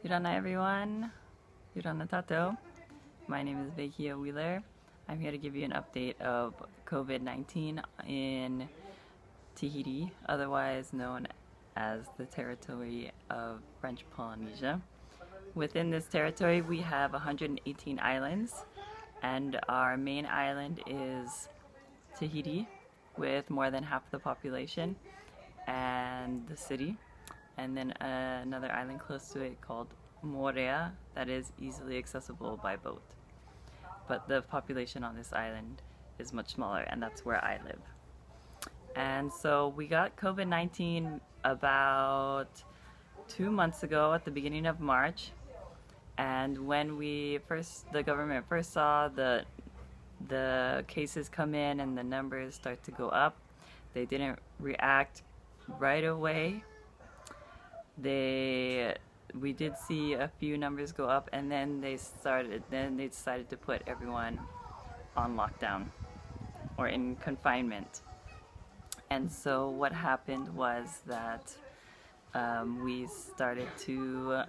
Yurana everyone, Yurana Tato. My name is Vekia Wheeler. I'm here to give you an update of COVID-19 in Tahiti, otherwise known as the territory of French Polynesia. Within this territory we have 118 islands, and our main island is Tahiti with more than half the population and the city, and then another island close to it called Moorea that is easily accessible by boat. But the population on this island is much smaller, and that's where I live. And so we got COVID-19 about 2 months ago at the beginning of March, and when the government first saw the cases come in and the numbers start to go up, they didn't react right away. We did see a few numbers go up, and then they decided to put everyone on lockdown or in confinement. And so what happened was that we started to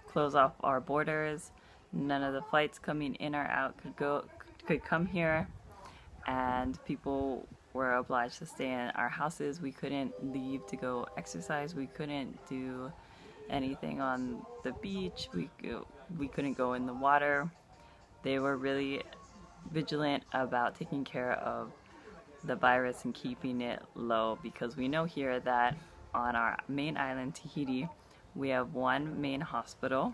close off our borders. None of the flights coming in or out could come here, and people were obliged to stay in our houses. We couldn't leave to go exercise. We couldn't do anything on the beach. We couldn't go in the water. They were really vigilant about taking care of the virus and keeping it low, because we know here that on our main island, Tahiti, we have one main hospital.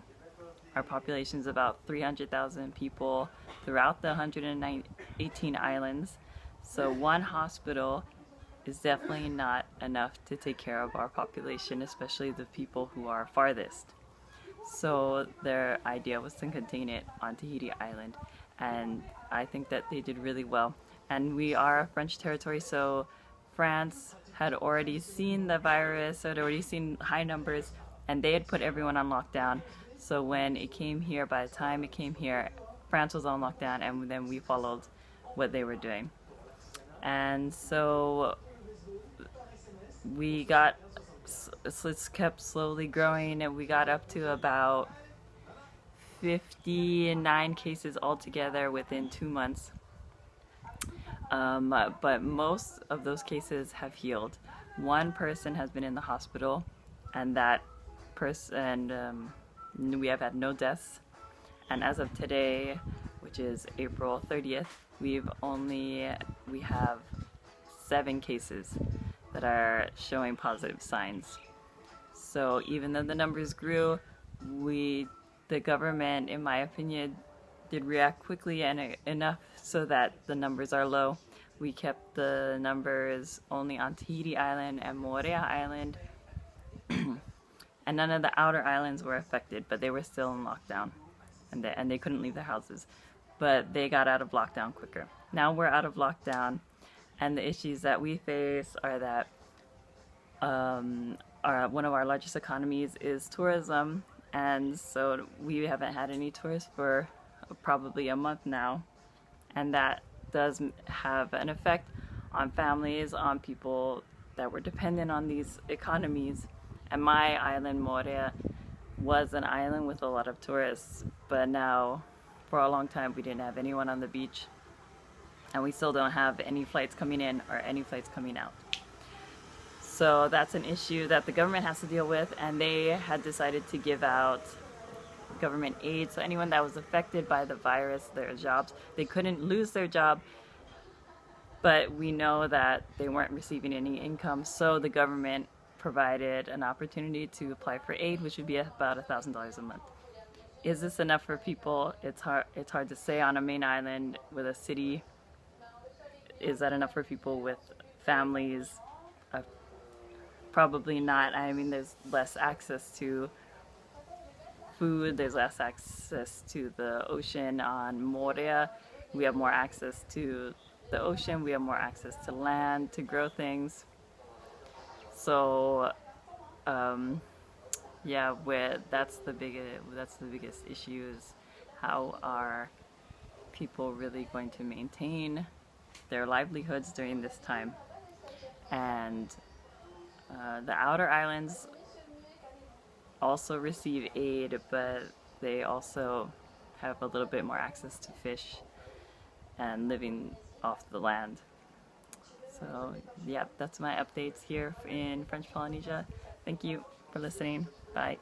Our population is about 300,000 people throughout the 118 islands. So one hospital is definitely not enough to take care of our population, especially the people who are farthest. So their idea was to contain it on Tahiti Island, and I think that they did really well. And we are a French territory, so France had already seen the virus, had already seen high numbers, and they had put everyone on lockdown. So when it came here, by the time it came here, France was on lockdown, and then we followed what they were doing. And so it's kept slowly growing, and we got up to about 59 cases altogether within 2 months. But most of those cases have healed. One person has been in the hospital, and that person, we have had no deaths. And as of today, which is April 30th, we have 7 cases that are showing positive signs. So even though the numbers grew, the government, in my opinion, did react quickly and enough so that the numbers are low. We kept the numbers only on Tahiti Island and Moorea Island, and none of the outer islands were affected, but they were still in lockdown, and they couldn't leave their houses. But they got out of lockdown quicker. Now we're out of lockdown, and the issues that we face are that one of our largest economies is tourism, and so we haven't had any tourists for probably a month now, and that does have an effect on families, on people that were dependent on these economies. And my island, Moorea, was an island with a lot of tourists, but now for a long time we didn't have anyone on the beach, and we still don't have any flights coming in or any flights coming out. So that's an issue that the government has to deal with, and they had decided to give out government aid. So anyone that was affected by the virus, their jobs, they couldn't lose their job, but we know that they weren't receiving any income, so the government provided an opportunity to apply for aid, which would be about $1,000 a month. Is this enough for people? It's hard to say. On a main island with a city, is that enough for people with families? Probably not. I mean, there's less access to food, there's less access to the ocean on Moorea. We have more access to the ocean, we have more access to land to grow things. So yeah, that's the biggest issue, is how are people really going to maintain their livelihoods during this time. And the outer islands also receive aid, but they also have a little bit more access to fish and living off the land. So yeah, that's my updates here in French Polynesia. Thank you for listening. Bye.